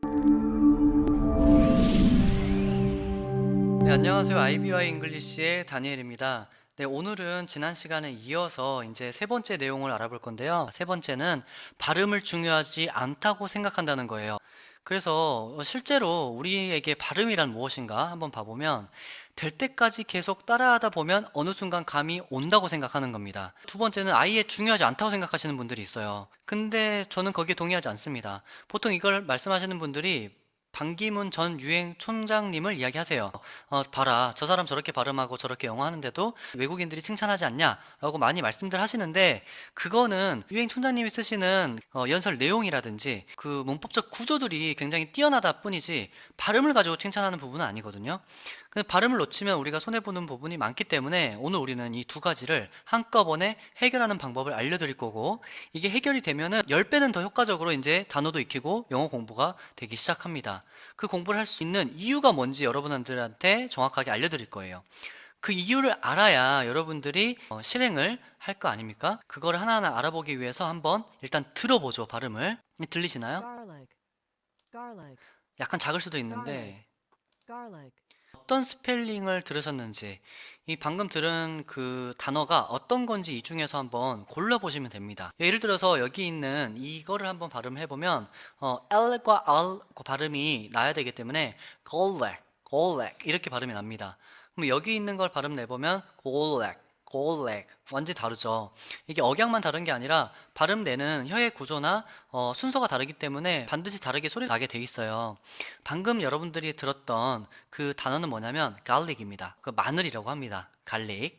네, 안녕하세요. IBY 잉글리시의 다니엘입니다. 네, 오늘은 지난 시간에 이어서 이제 세 번째 내용을 알아볼 건데요. 세 번째는 발음을 중요하지 않다고 생각한다는 거예요. 그래서 실제로 우리에게 발음이란 무엇인가 한번 봐보면 될 때까지 계속 따라하다 보면 어느 순간 감이 온다고 생각하는 겁니다. 두 번째는 아예 중요하지 않다고 생각하시는 분들이 있어요. 근데 저는 거기에 동의하지 않습니다. 보통 이걸 말씀하시는 분들이 반기문 전 유엔 총장님을 이야기하세요. 봐라, 저 사람 저렇게 발음하고 저렇게 영어 하는데도 외국인들이 칭찬하지 않냐? 라고 많이 말씀들 하시는데, 그거는 유엔 총장님이 쓰시는 연설 내용이라든지 그 문법적 구조들이 굉장히 뛰어나다 뿐이지 발음을 가지고 칭찬하는 부분은 아니거든요. 근데 발음을 놓치면 우리가 손해보는 부분이 많기 때문에 오늘 우리는 이 두 가지를 한꺼번에 해결하는 방법을 알려드릴 거고, 이게 해결이 되면은 10배는 더 효과적으로 이제 단어도 익히고 영어 공부가 되기 시작합니다. 그 공부를 할 수 있는 이유가 뭔지 여러분들한테 정확하게 알려드릴 거예요. 그 이유를 알아야 여러분들이 실행을 할 거 아닙니까? 그걸 하나하나 알아보기 위해서 한번 일단 들어보죠, 발음을. 들리시나요? garlic, garlic, 약간 작을 수도 garlic, 있는데 garlic, 어떤 스펠링을 들으셨는지, 이 방금 들은 그 단어가 어떤 건지 이 중에서 한번 골라보시면 됩니다. 예를 들어서 여기 있는 이거를 한번 발음해 보면 L과 R 발음이 나야 되기 때문에 garlic, garlic 이렇게 발음이 납니다. 그럼 여기 있는 걸 발음 내보면 garlic, garlic 완전히 다르죠. 이게 억양만 다른 게 아니라 발음 내는 혀의 구조나 순서가 다르기 때문에 반드시 다르게 소리가 나게 돼 있어요. 방금 여러분들이 들었던 그 단어는 뭐냐면 garlic입니다. 그 마늘이라고 합니다. garlic.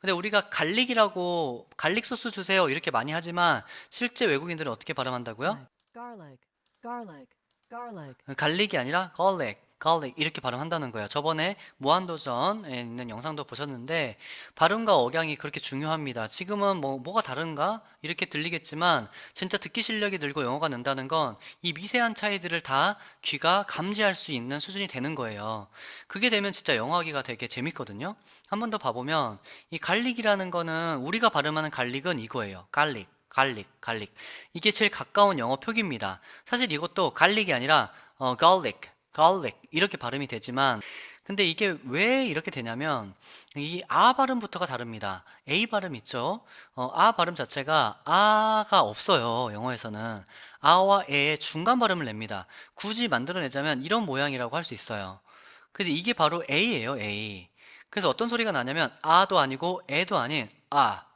근데 우리가 갈릭이라고 갈릭 소스 주세요 이렇게 많이 하지만 실제 외국인들은 어떻게 발음한다고요? garlic, garlic, garlic, 갈릭이 아니라 garlic, garlic 이렇게 발음한다는 거예요. 저번에 무한도전에 있는 영상도 보셨는데 발음과 억양이 그렇게 중요합니다. 지금은 뭐가 다른가? 이렇게 들리겠지만 진짜 듣기 실력이 늘고 영어가 는다는 건 이 미세한 차이들을 다 귀가 감지할 수 있는 수준이 되는 거예요. 그게 되면 진짜 영어하기가 되게 재밌거든요. 한 번 더 봐보면 이 갈릭이라는 거는 우리가 발음하는 갈릭은 이거예요. 갈릭. 갈릭, 갈릭. 이게 제일 가까운 영어 표기입니다. 사실 이것도 갈릭이 아니라 garlic, garlic 이렇게 발음이 되지만 근데 이게 왜 이렇게 되냐면 이 아 발음부터가 다릅니다. A 발음 있죠? 아 발음 자체가 아가 없어요. 영어에서는 아와 에의 중간 발음을 냅니다. 굳이 만들어내자면 이런 모양이라고 할 수 있어요. 근데 이게 바로 A예요, A. 그래서 어떤 소리가 나냐면 아도 아니고 에도 아닌 아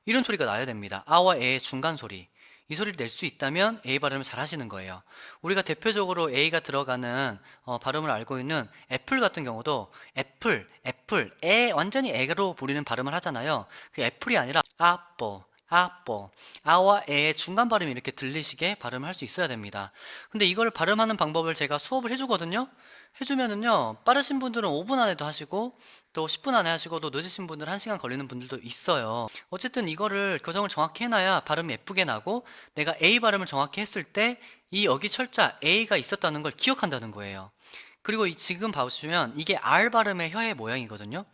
이런 소리가 나야 됩니다. 아와 에의 중간 소리. 이 소리를 낼 수 있다면 A 발음을 잘 하시는 거예요. 우리가 대표적으로 A가 들어가는 발음을 알고 있는 애플 같은 경우도 애플, 완전히 애로 부리는 발음을 하잖아요. 그 애플이 아니라 apple. 아와 에의 중간 발음이 이렇게 들리시게 발음을 할 수 있어야 됩니다. 근데 이걸 발음하는 방법을 제가 수업을 해주거든요. 해주면은요, 빠르신 분들은 5분 안에도 하시고, 또 10분 안에 하시고, 또 늦으신 분들은 1시간 걸리는 분들도 있어요. 어쨌든 이거를 교정을 정확히 해놔야 발음이 예쁘게 나고, 내가 A 발음을 정확히 했을 때, 이 여기 철자 A가 있었다는 걸 기억한다는 거예요. 그리고 지금 봐보시면 이게 R 발음의 혀의 모양이거든요.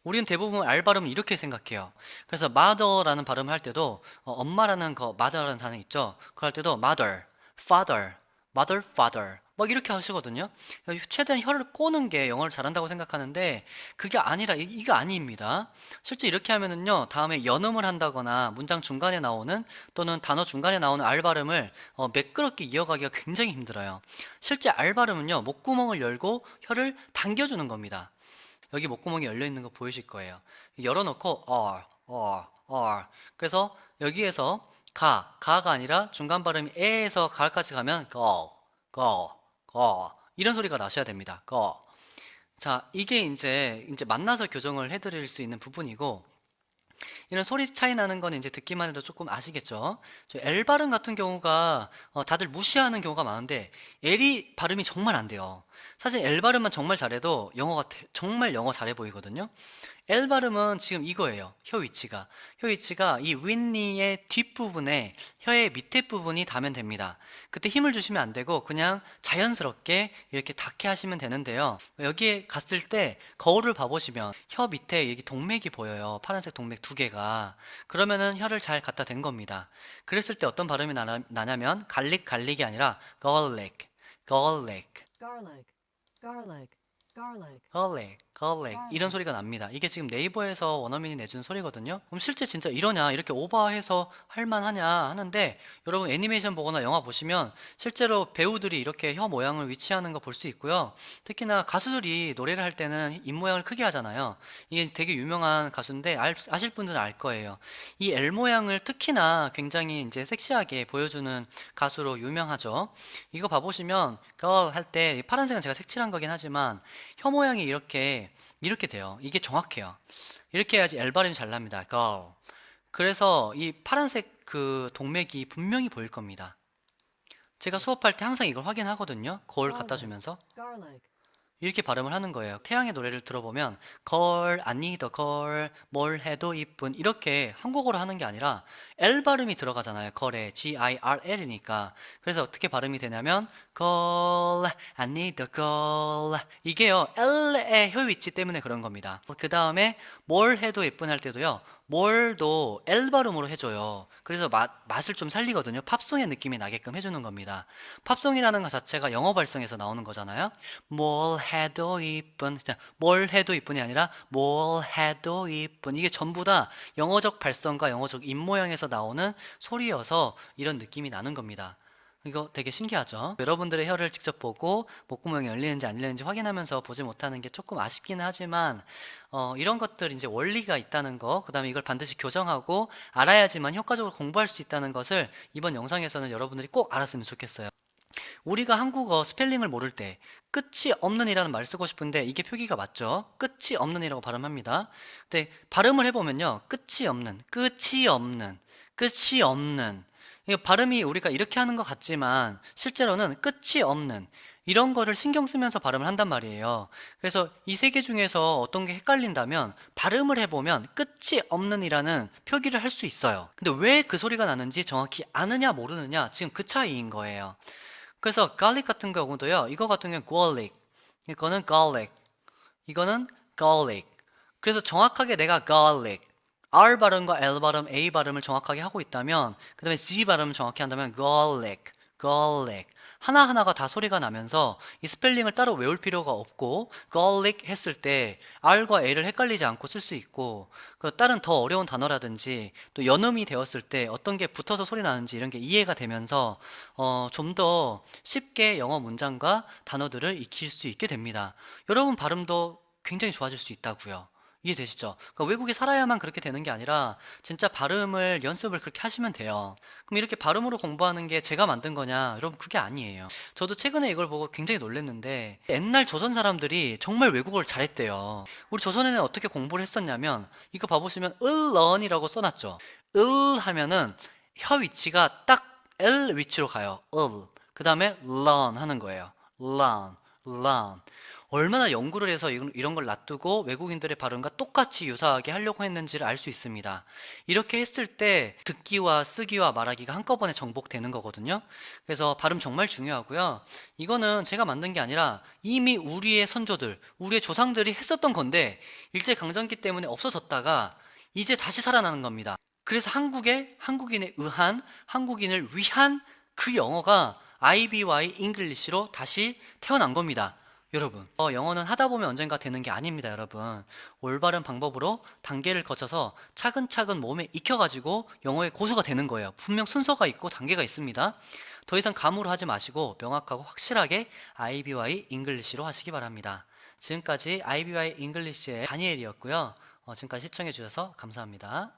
우리는 대부분 R 발음을 이렇게 생각해요. 그래서 mother라는 발음을 할 때도 엄마라는 거 mother라는 단어 있죠. 그럴 때도 mother, father 막 이렇게 하시거든요. 최대한 혀를 꼬는 게 영어를 잘한다고 생각하는데 그게 아니라 이게 아닙니다. 실제 이렇게 하면은요 다음에 연음을 한다거나 문장 중간에 나오는 또는 단어 중간에 나오는 R 발음을 매끄럽게 이어가기가 굉장히 힘들어요. 실제 R 발음은요 목구멍을 열고 혀를 당겨주는 겁니다. 여기 목구멍이 열려 있는 거 보이실 거예요. 열어놓고 R. 그래서 여기에서 가가 아니라 중간 발음이 에에서 가까지 가면 go 이런 소리가 나셔야 됩니다. go. 자, 이게 이제 만나서 교정을 해드릴 수 있는 부분이고 이런 소리 차이 나는 건 이제 듣기만 해도 조금 아시겠죠? 저 L 발음 같은 경우가 다들 무시하는 경우가 많은데 L이 발음이 정말 안 돼요. 사실 L 발음만 정말 잘해도 정말 영어 잘해 보이거든요. L 발음은 지금 이거예요. 혀 위치가. 혀 위치가 이 윗니의 뒷부분에 혀의 밑에 부분이 닿으면 됩니다. 그때 힘을 주시면 안 되고 그냥 자연스럽게 이렇게 닿게 하시면 되는데요. 여기에 갔을 때 거울을 봐보시면 혀 밑에 여기 동맥이 보여요. 파란색 동맥 두 개가. 그러면은 혀를 잘 갖다 댄 겁니다. 그랬을 때 어떤 발음이 나냐면 갈릭이 아니라 garlic, garlic. garlic, garlic, garlic, garlic 이런 소리가 납니다. 이게 지금 네이버에서 원어민이 내준 소리거든요. 그럼 실제 진짜 이러냐 이렇게 오버해서 할만하냐 하는데 여러분 애니메이션 보거나 영화 보시면 실제로 배우들이 이렇게 혀 모양을 위치하는 거 볼 수 있고요. 특히나 가수들이 노래를 할 때는 입 모양을 크게 하잖아요. 이게 되게 유명한 가수인데 아실 분들은 알 거예요. 이 L 모양을 특히나 굉장히 이제 섹시하게 보여주는 가수로 유명하죠. 이거 봐보시면 girl 할 때 파란색은 제가 색칠한 거긴 하지만 혀 모양이 이렇게 돼요. 이게 정확해요. 이렇게 해야지 L 발음이 잘 납니다. girl. 그래서 이 파란색 그 동맥이 분명히 보일 겁니다. 제가 수업할 때 항상 이걸 확인하거든요. 거울 갖다 주면서 garlic, 이렇게 발음을 하는 거예요. 태양의 노래를 들어보면 걸, 아니 더 걸, 뭘 해도 이쁜 이렇게 한국어로 하는 게 아니라 L 발음이 들어가잖아요. 걸에 Girl이니까. 그래서 어떻게 발음이 되냐면 걸, 아니 더 걸 이게요. L의 혀 위치 때문에 그런 겁니다. 그 다음에 뭘 해도 예쁜 할 때도요. 뭘도 L 발음으로 해줘요. 그래서 맛을 좀 살리거든요. 팝송의 느낌이 나게끔 해주는 겁니다. 팝송이라는 것 자체가 영어 발성에서 나오는 거잖아요. 뭘 해도 이쁜, 뭘 해도 이쁜이 아니라 뭘 해도 이쁜. 이게 전부 다 영어적 발성과 영어적 입모양에서 나오는 소리여서 이런 느낌이 나는 겁니다. 이거 되게 신기하죠? 여러분들의 혀를 직접 보고 목구멍이 열리는지 안 열리는지 확인하면서 보지 못하는 게 조금 아쉽기는 하지만 이런 것들 이제 원리가 있다는 거, 그 다음에 이걸 반드시 교정하고 알아야지만 효과적으로 공부할 수 있다는 것을 이번 영상에서는 여러분들이 꼭 알았으면 좋겠어요. 우리가 한국어 스펠링을 모를 때 끝이 없는 이라는 말을 쓰고 싶은데 이게 표기가 맞죠? 끝이 없는 이라고 발음합니다. 근데 발음을 해보면요. 끝이 없는, 끝이 없는, 끝이 없는. 이 발음이 우리가 이렇게 하는 것 같지만 실제로는 끝이 없는 이런 거를 신경 쓰면서 발음을 한단 말이에요. 그래서 이 세 개 중에서 어떤 게 헷갈린다면 발음을 해보면 끝이 없는 이라는 표기를 할 수 있어요. 근데 왜 그 소리가 나는지 정확히 아느냐 모르느냐 지금 그 차이인 거예요. 그래서 garlic 같은 경우도요. 이거 같은 경우는 garlic, 이거는 garlic, 이거는 garlic. 그래서 정확하게 내가 garlic, R 발음과 L 발음, A 발음을 정확하게 하고 있다면 그 다음에 Z 발음을 정확히 한다면 garlic, garlic. 하나하나가 다 소리가 나면서 이 스펠링을 따로 외울 필요가 없고 garlic 했을 때 R과 A를 헷갈리지 않고 쓸 수 있고 그 다른 더 어려운 단어라든지 또 연음이 되었을 때 어떤 게 붙어서 소리 나는지 이런 게 이해가 되면서 좀 더 쉽게 영어 문장과 단어들을 익힐 수 있게 됩니다. 여러분 발음도 굉장히 좋아질 수 있다고요. 이해되시죠? 그러니까 외국에 살아야만 그렇게 되는 게 아니라 진짜 발음을 연습을 그렇게 하시면 돼요. 그럼 이렇게 발음으로 공부하는 게 제가 만든 거냐? 여러분 그게 아니에요. 저도 최근에 이걸 보고 굉장히 놀랐는데 옛날 조선 사람들이 정말 외국어를 잘했대요. 우리 조선에는 어떻게 공부를 했었냐면 이거 봐보시면 을런이라고 써놨죠. 을 하면은 혀 위치가 딱 L 위치로 가요. 그 다음에 learn 하는 거예요. learn. 얼마나 연구를 해서 이런 걸 놔두고 외국인들의 발음과 똑같이 유사하게 하려고 했는지를 알 수 있습니다. 이렇게 했을 때 듣기와 쓰기와 말하기가 한꺼번에 정복되는 거거든요. 그래서 발음 정말 중요하고요. 이거는 제가 만든 게 아니라 이미 우리의 선조들, 우리의 조상들이 했었던 건데 일제강점기 때문에 없어졌다가 이제 다시 살아나는 겁니다. 그래서 한국인에 의한, 한국인을 위한 그 영어가 IBY 잉글리시로 다시 태어난 겁니다. 여러분, 영어는 하다 보면 언젠가 되는 게 아닙니다, 여러분. 올바른 방법으로 단계를 거쳐서 차근차근 몸에 익혀가지고 영어의 고수가 되는 거예요. 분명 순서가 있고 단계가 있습니다. 더 이상 감으로 하지 마시고 명확하고 확실하게 IBY 잉글리시로 하시기 바랍니다. 지금까지 IBY 잉글리시의 다니엘이었고요. 지금까지 시청해 주셔서 감사합니다.